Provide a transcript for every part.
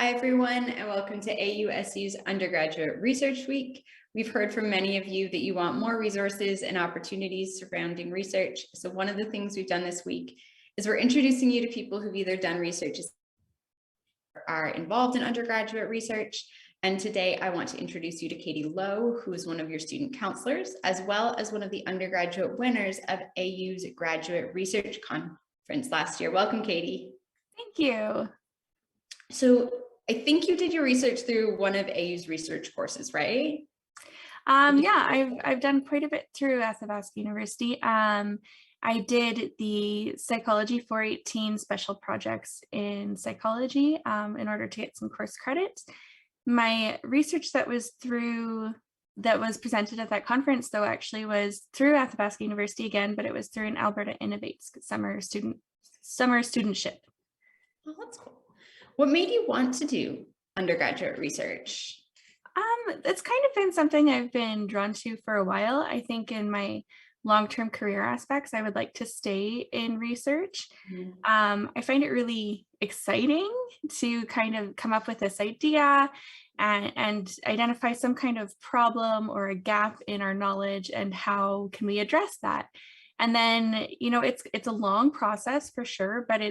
Hi, everyone, and welcome to AUSU's Undergraduate Research Week. We've heard from many of you that you want more resources and opportunities surrounding research. So one of the things we've done this week is we're introducing you to people who've either done research or are involved in undergraduate research. And today I want to introduce you to Katy Lowe, who is one of your student counselors, as well as one of the undergraduate winners of AU's Graduate Research Conference last year. Welcome, Katy. Thank you. So I think you did your research through one of AU's research courses, right? Yeah, I've done quite a bit through Athabasca University. I did the Psychology 418 special projects in psychology in order to get some course credit. My research that was presented at that conference, though, actually was through Athabasca University again, but it was through an Alberta Innovates summer studentship. Oh, that's cool. What made you want to do undergraduate research? It's kind of been something I've been drawn to for a while. I think in my long-term career aspects, I would like to stay in research. I find it really exciting to kind of come up with this idea and identify some kind of problem or a gap in our knowledge and how can we address that. And then, it's a long process for sure, but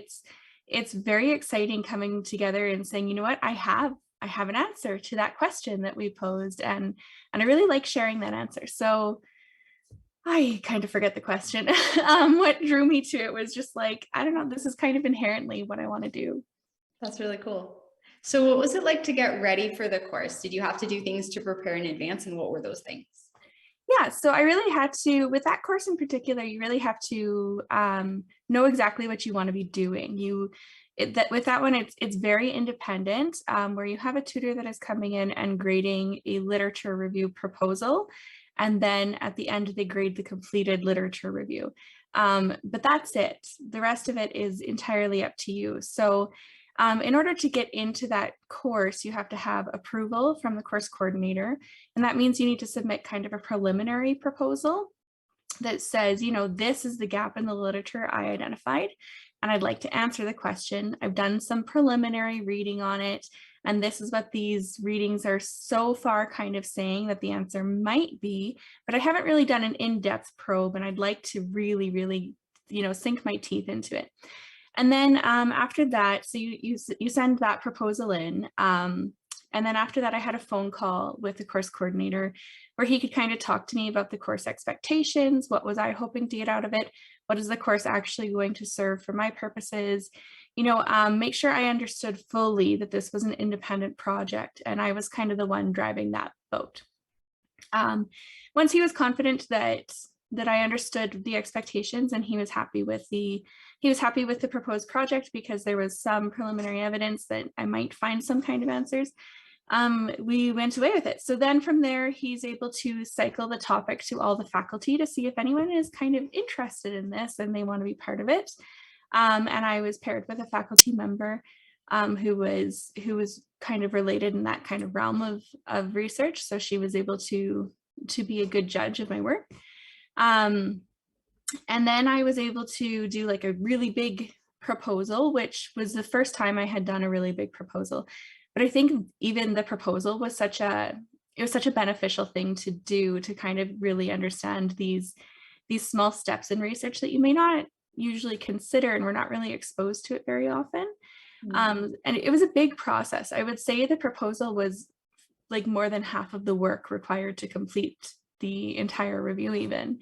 it's very exciting coming together and saying, you know what, I have an answer to that question that we posed, and I really like sharing that answer. So I kind of forget the question. What drew me to it was just like, I don't know, this is kind of inherently what I want to do. That's really cool. So what was it like to get ready for the course? Did you have to do things to prepare in advance, and what were those things? Yeah, so I really had to, with that course in particular, you really have to know exactly what you want to be doing. With that one, it's very independent, where you have a tutor that is coming in and grading a literature review proposal, and then at the end they grade the completed literature review. But that's it. The rest of it is entirely up to you. So in order to get into that course, you have to have approval from the course coordinator, and that means you need to submit kind of a preliminary proposal that says, this is the gap in the literature I identified, and I'd like to answer the question. I've done some preliminary reading on it, and this is what these readings are so far kind of saying that the answer might be, but I haven't really done an in-depth probe, and I'd like to really, really, sink my teeth into it. And then after that, so you send that proposal in, and then after that, I had a phone call with the course coordinator where he could kind of talk to me about the course expectations. What was I hoping to get out of it? What is the course actually going to serve for my purposes? Make sure I understood fully that this was an independent project, and I was kind of the one driving that boat. Once he was confident that I understood the expectations, and he was happy with the proposed project because there was some preliminary evidence that I might find some kind of answers, we went away with it. So then from there, he's able to cycle the topic to all the faculty to see if anyone is kind of interested in this and they want to be part of it. And I was paired with a faculty member who was kind of related in that kind of realm of research. So she was able to be a good judge of my work. And then I was able to do like a really big proposal, which was the first time I had done a really big proposal. But I think even the proposal was such a beneficial thing to do, to kind of really understand these small steps in research that you may not usually consider, and we're not really exposed to it very often. And it was a big process. I would say the proposal was like more than half of the work required to complete the entire review even.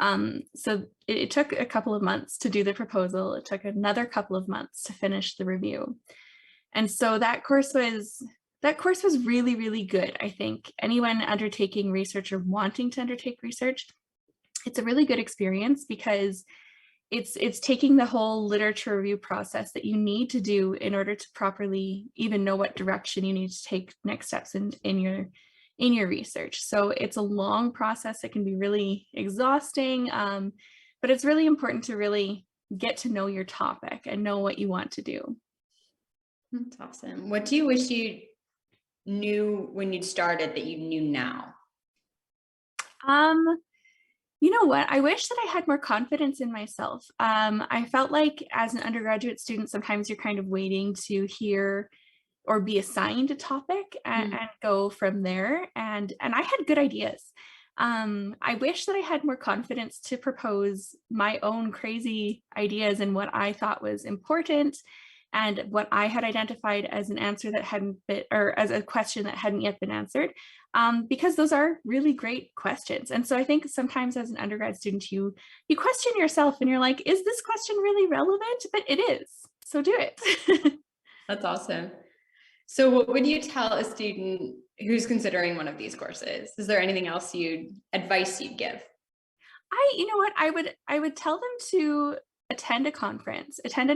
So it took a couple of months to do the proposal. It took another couple of months to finish the review. And so that course was really, really good. I think anyone undertaking research or wanting to undertake research, it's a really good experience because it's taking the whole literature review process that you need to do in order to properly even know what direction you need to take next steps in your research. So it's a long process. It can be really exhausting, but it's really important to really get to know your topic and know what you want to do. That's awesome. What do you wish you knew when you started that you knew now? You know what? I wish that I had more confidence in myself. I felt like as an undergraduate student, sometimes you're kind of waiting to hear or be assigned a topic and go from there. And I had good ideas. I wish that I had more confidence to propose my own crazy ideas and what I thought was important and what I had identified as an answer that hadn't been, or as a question that hadn't yet been answered, because those are really great questions. And so I think sometimes as an undergrad student, you question yourself and you're like, is this question really relevant? But it is, so do it. That's awesome. So what would you tell a student who's considering one of these courses? Is there anything else advice you'd give? You know what, I would tell them to attend an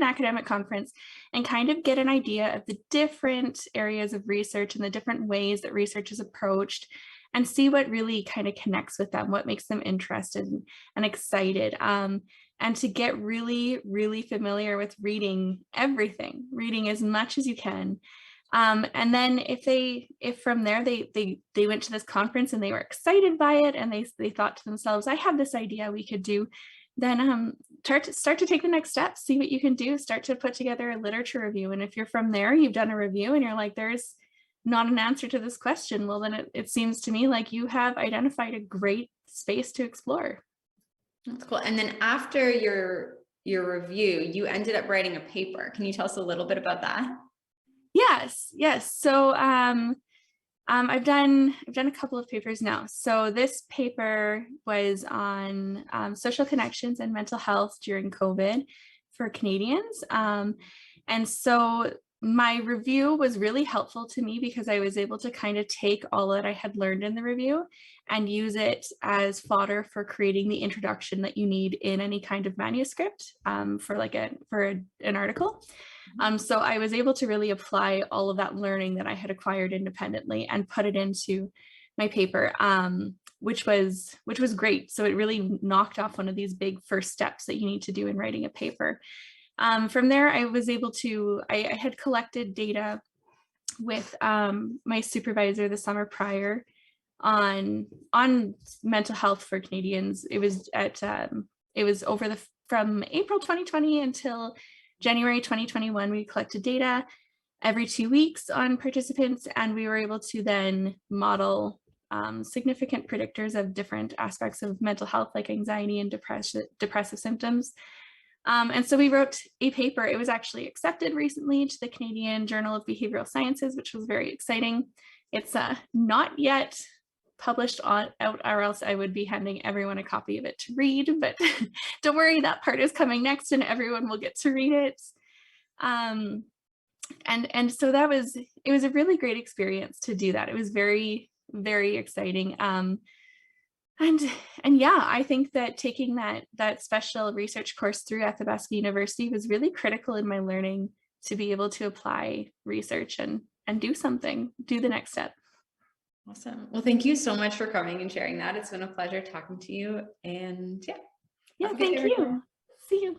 academic conference, and kind of get an idea of the different areas of research and the different ways that research is approached, and see what really kind of connects with them, what makes them interested and excited. And to get really, really familiar with reading everything, reading as much as you can. And then if from there they went to this conference and they were excited by it, and they thought to themselves, I have this idea we could do, then start to take the next steps, see what you can do, start to put together a literature review. And if you're from there, you've done a review and you're like, there's not an answer to this question, well, then it seems to me like you have identified a great space to explore. That's cool. And then after your review, you ended up writing a paper. Can you tell us a little bit about that? Yes. So I've done a couple of papers now. So this paper was on social connections and mental health during COVID for Canadians. And so my review was really helpful to me because I was able to kind of take all that I had learned in the review and use it as fodder for creating the introduction that you need in any kind of manuscript for an article. So I was able to really apply all of that learning that I had acquired independently and put it into my paper, which was great. So it really knocked off one of these big first steps that you need to do in writing a paper. From there, I was able to, I had collected data with my supervisor the summer prior on mental health for Canadians. It was from April 2020 until January 2021, we collected data every 2 weeks on participants, and we were able to then model significant predictors of different aspects of mental health, like anxiety and depressive symptoms. And so we wrote a paper. It was actually accepted recently to the Canadian Journal of Behavioral Sciences, which was very exciting. It's not yet published out, or else I would be handing everyone a copy of it to read, but don't worry, that part is coming next and everyone will get to read it. And so it was a really great experience to do that. It was very, very exciting. And yeah, I think that taking that special research course through Athabasca University was really critical in my learning to be able to apply research and do the next step. Awesome. Well, thank you so much for coming and sharing that. It's been a pleasure talking to you. And yeah, thank you. See you.